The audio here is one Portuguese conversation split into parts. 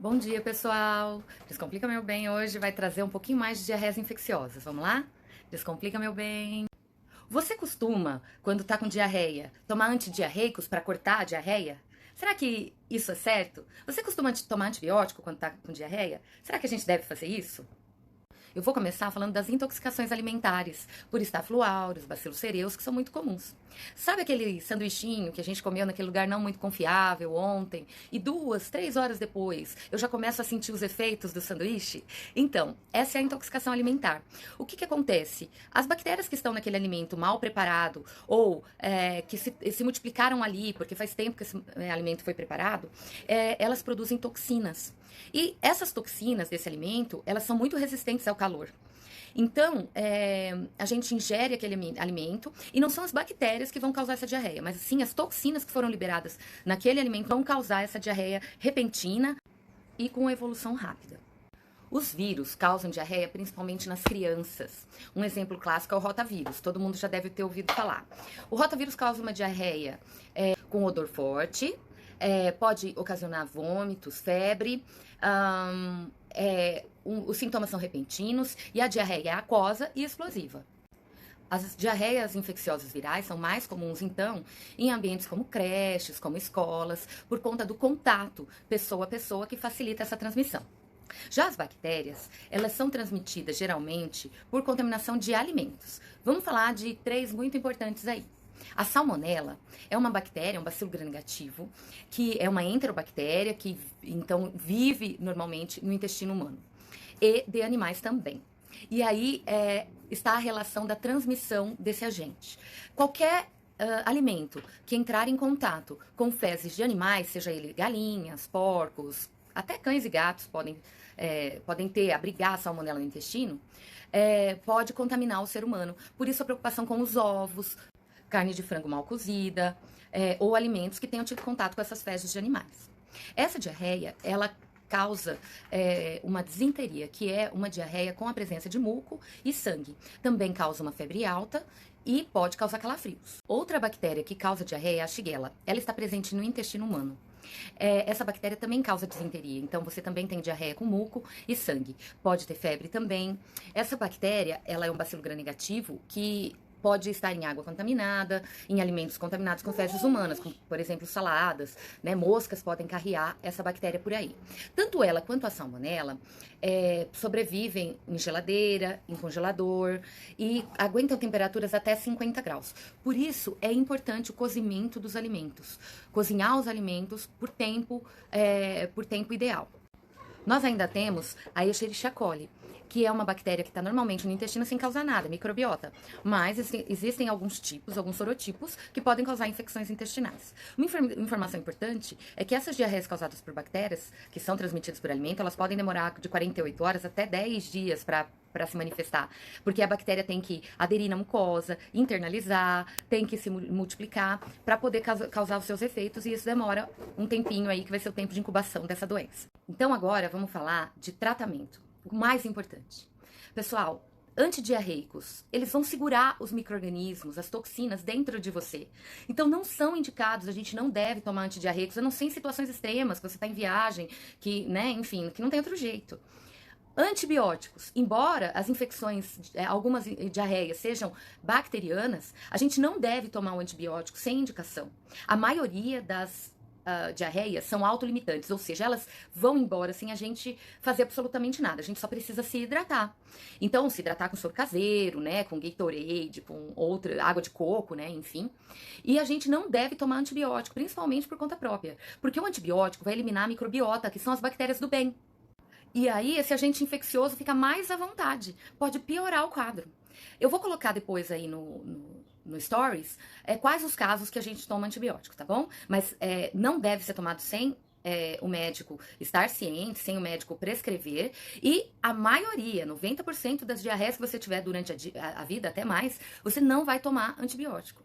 Bom dia, pessoal! Descomplica Meu Bem hoje vai trazer um pouquinho mais de diarreias infecciosas. Vamos lá? Descomplica Meu Bem. Você costuma, quando tá com diarreia, tomar antidiarreicos para cortar a diarreia? Será que isso é certo? Você costuma tomar antibiótico quando tá com diarreia? Será que a gente deve fazer isso? Eu vou começar falando das intoxicações alimentares, por Staphylococcus aureus, bacilos cereus, que são muito comuns. Sabe aquele sanduichinho que a gente comeu naquele lugar não muito confiável ontem, e 2, 3 horas depois eu já começo a sentir os efeitos do sanduíche? Então, essa é a intoxicação alimentar. O que acontece? As bactérias que estão naquele alimento mal preparado, ou que se multiplicaram ali, porque faz tempo que esse alimento foi preparado, elas produzem toxinas. E essas toxinas desse alimento, elas são muito resistentes ao calor. Então, a gente ingere aquele alimento e não são as bactérias que vão causar essa diarreia, mas sim as toxinas que foram liberadas naquele alimento vão causar essa diarreia repentina e com evolução rápida. Os vírus causam diarreia principalmente nas crianças. Um exemplo clássico é o rotavírus, todo mundo já deve ter ouvido falar. O rotavírus causa uma diarreia com odor forte, pode ocasionar vômitos, febre, os sintomas são repentinos e a diarreia é aquosa e explosiva. As diarreias infecciosas virais são mais comuns, então, em ambientes como creches, como escolas, por conta do contato pessoa a pessoa que facilita essa transmissão. Já as bactérias, elas são transmitidas geralmente por contaminação de alimentos. Vamos falar de 3 muito importantes aí. A salmonela é uma bactéria, um bacilo gram-negativo, que é uma enterobactéria que então vive normalmente no intestino humano e de animais também. E aí está a relação da transmissão desse agente. Qualquer alimento que entrar em contato com fezes de animais, seja ele galinhas, porcos, até cães e gatos podem abrigar a salmonela no intestino, pode contaminar o ser humano. Por isso a preocupação com os ovos, carne de frango mal cozida, ou alimentos que tenham tido contato com essas fezes de animais. Essa diarreia, ela causa uma disenteria, que é uma diarreia com a presença de muco e sangue. Também causa uma febre alta e pode causar calafrios. Outra bactéria que causa diarreia é a Shigella. Ela está presente no intestino humano. Essa bactéria também causa disenteria, então você também tem diarreia com muco e sangue. Pode ter febre também. Essa bactéria, ela é um bacilo gram-negativo que pode estar em água contaminada, em alimentos contaminados com fezes humanas, como, por exemplo, saladas, né? Moscas podem carrear essa bactéria por aí. Tanto ela quanto a salmonela sobrevivem em geladeira, em congelador e aguentam temperaturas até 50 graus. Por isso, é importante o cozimento dos alimentos. Cozinhar os alimentos por tempo ideal. Nós ainda temos a Escherichia coli, que é uma bactéria que está normalmente no intestino sem causar nada, microbiota. Mas existem alguns tipos, alguns sorotipos, que podem causar infecções intestinais. Uma informação importante é que essas diarreias causadas por bactérias, que são transmitidas por alimento, elas podem demorar de 48 horas até 10 dias para se manifestar, porque a bactéria tem que aderir na mucosa, internalizar, tem que se multiplicar para poder causar os seus efeitos, e isso demora um tempinho aí, que vai ser o tempo de incubação dessa doença. Então agora vamos falar de tratamento, o mais importante. Pessoal, antidiarreicos, eles vão segurar os micro-organismos, as toxinas dentro de você. Então não são indicados, a gente não deve tomar antidiarreicos, a não ser em situações extremas, que você está em viagem, que, né, enfim, que não tem outro jeito. Antibióticos, embora as infecções, algumas diarreias sejam bacterianas, a gente não deve tomar um antibiótico sem indicação. A maioria das diarreias são autolimitantes, ou seja, elas vão embora sem a gente fazer absolutamente nada, a gente só precisa se hidratar. Então, se hidratar com soro caseiro, né, com Gatorade, com outra água de coco, né, enfim. E a gente não deve tomar antibiótico, principalmente por conta própria, porque o antibiótico vai eliminar a microbiota, que são as bactérias do bem. E aí, esse agente infeccioso fica mais à vontade, pode piorar o quadro. Eu vou colocar depois aí no Stories quais os casos que a gente toma antibiótico, tá bom? Mas não deve ser tomado sem o médico estar ciente, sem o médico prescrever. E a maioria, 90% das diarreias que você tiver durante a vida, até mais, você não vai tomar antibiótico.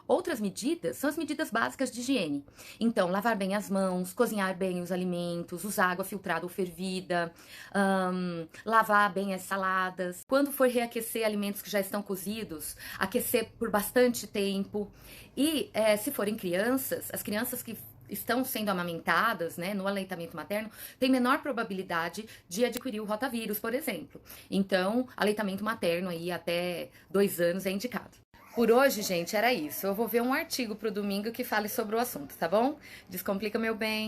Outras medidas são as medidas básicas de higiene. Então, lavar bem as mãos, cozinhar bem os alimentos, usar água filtrada ou fervida, lavar bem as saladas. Quando for reaquecer alimentos que já estão cozidos, aquecer por bastante tempo. E se forem crianças, as crianças que estão sendo amamentadas, né, no aleitamento materno, têm menor probabilidade de adquirir o rotavírus, por exemplo. Então, aleitamento materno aí até 2 anos é indicado. Por hoje, gente, era isso. Eu vou ver um artigo pro domingo que fale sobre o assunto, tá bom? Descomplica, meu bem.